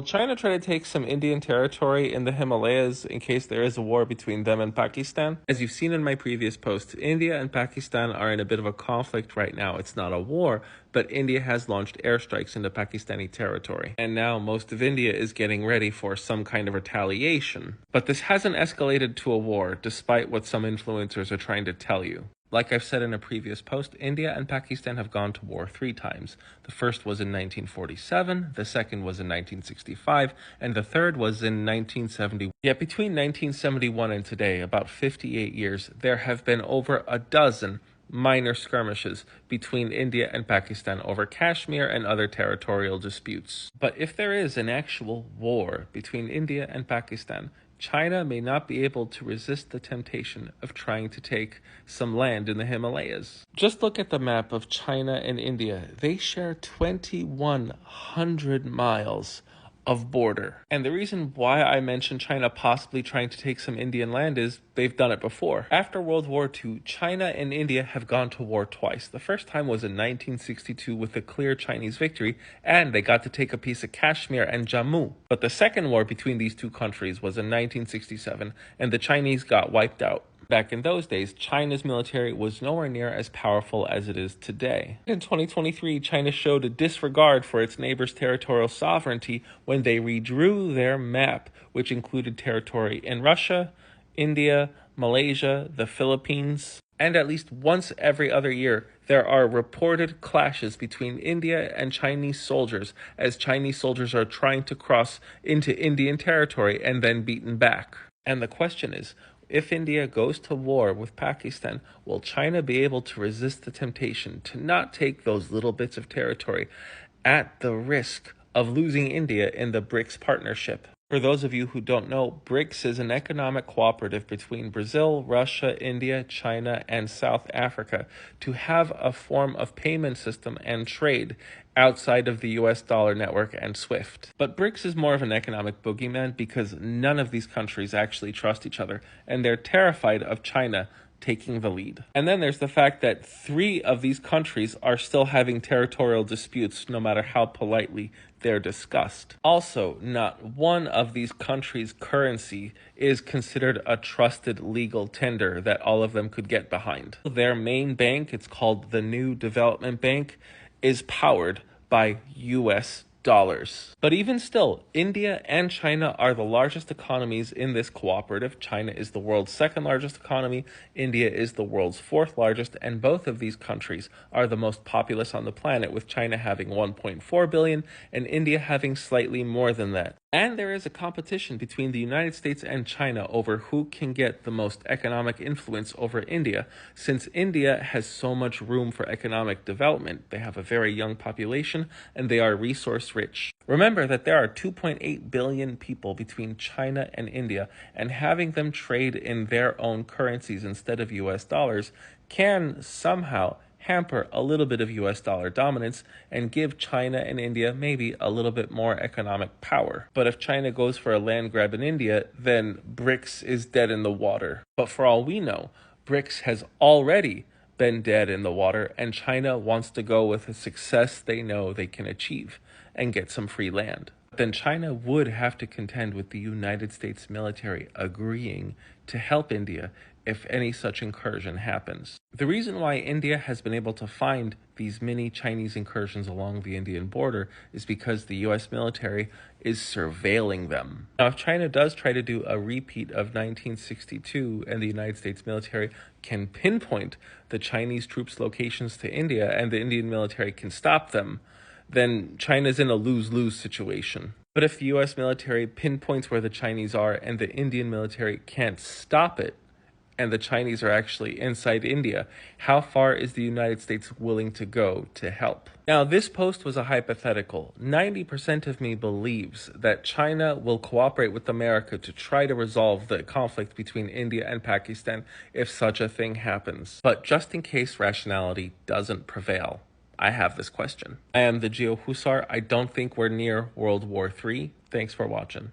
Will China try to take some Indian territory in the Himalayas in case there is a war between them and Pakistan? As you've seen in my previous post, India and Pakistan are in a bit of a conflict right now. It's not a war, but India has launched airstrikes into Pakistani territory. And now most of India is getting ready for some kind of retaliation. But this hasn't escalated to a war, despite what some influencers are trying to tell you. Like I've said in a previous post, India and Pakistan have gone to war 3 times. The first was in 1947, the second was in 1965, and the third was in 1970. Yet between 1971 and today, about 58 years, there have been over a dozen minor skirmishes between India and Pakistan over Kashmir and other territorial disputes. But if there is an actual war between India and Pakistan, China may not be able to resist the temptation of trying to take some land in the Himalayas. Just look at the map of China and India. They share 2,100 miles of border. And the reason why I mentioned China possibly trying to take some Indian land is they've done it before. After World War II, China and India have gone to war twice. The first time was in 1962 with a clear Chinese victory, and they got to take a piece of Kashmir and Jammu. But the second war between these two countries was in 1967, and the Chinese got wiped out. Back in those days, China's military was nowhere near as powerful as it is today. In 2023, China showed a disregard for its neighbors' territorial sovereignty when they redrew their map, which included territory in Russia, India, Malaysia, the Philippines, and at least once every other year, there are reported clashes between India and Chinese soldiers as Chinese soldiers are trying to cross into Indian territory and then beaten back. And the question is, if India goes to war with Pakistan, will China be able to resist the temptation to not take those little bits of territory at the risk of losing India in the BRICS partnership? For those of you who don't know, BRICS is an economic cooperative between Brazil, Russia, India, China, and South Africa to have a form of payment system and trade outside of the US dollar network and SWIFT. But BRICS is more of an economic boogeyman because none of these countries actually trust each other, and they're terrified of China taking the lead. And then there's the fact that 3 of these countries are still having territorial disputes no matter how politely they're discussed. Also, not one of these countries' currency is considered a trusted legal tender that all of them could get behind. Their main bank, it's called the New Development Bank, is powered by US dollars. But even still, India and China are the largest economies in this cooperative. China is the world's 2nd largest economy, India is the world's 4th largest, and both of these countries are the most populous on the planet, with China having 1.4 billion and India having slightly more than that. And there is a competition between the United States and China over who can get the most economic influence over India. Since India has so much room for economic development, they have a very young population and they are resource rich. Remember that there are 2.8 billion people between China and India, and having them trade in their own currencies instead of US dollars can somehow hamper a little bit of US dollar dominance and give China and India maybe a little bit more economic power. But if China goes for a land grab in India, then BRICS is dead in the water. But for all we know, BRICS has already been dead in the water, and China wants to go with a success they know they can achieve and get some free land. Then China would have to contend with the United States military agreeing to help India if any such incursion happens. The reason why India has been able to find these mini Chinese incursions along the Indian border is because the US military is surveilling them. Now, if China does try to do a repeat of 1962 and the United States military can pinpoint the Chinese troops' locations to India and the Indian military can stop them, then China's in a lose-lose situation. But if the US military pinpoints where the Chinese are and the Indian military can't stop it, and the Chinese are actually inside India, how far is the United States willing to go to help? Now, this post was a hypothetical. 90% of me believes that China will cooperate with America to try to resolve the conflict between India and Pakistan if such a thing happens. But just in case rationality doesn't prevail, I have this question. I am the Geo Husar. I don't think we're near World War III. Thanks for watching.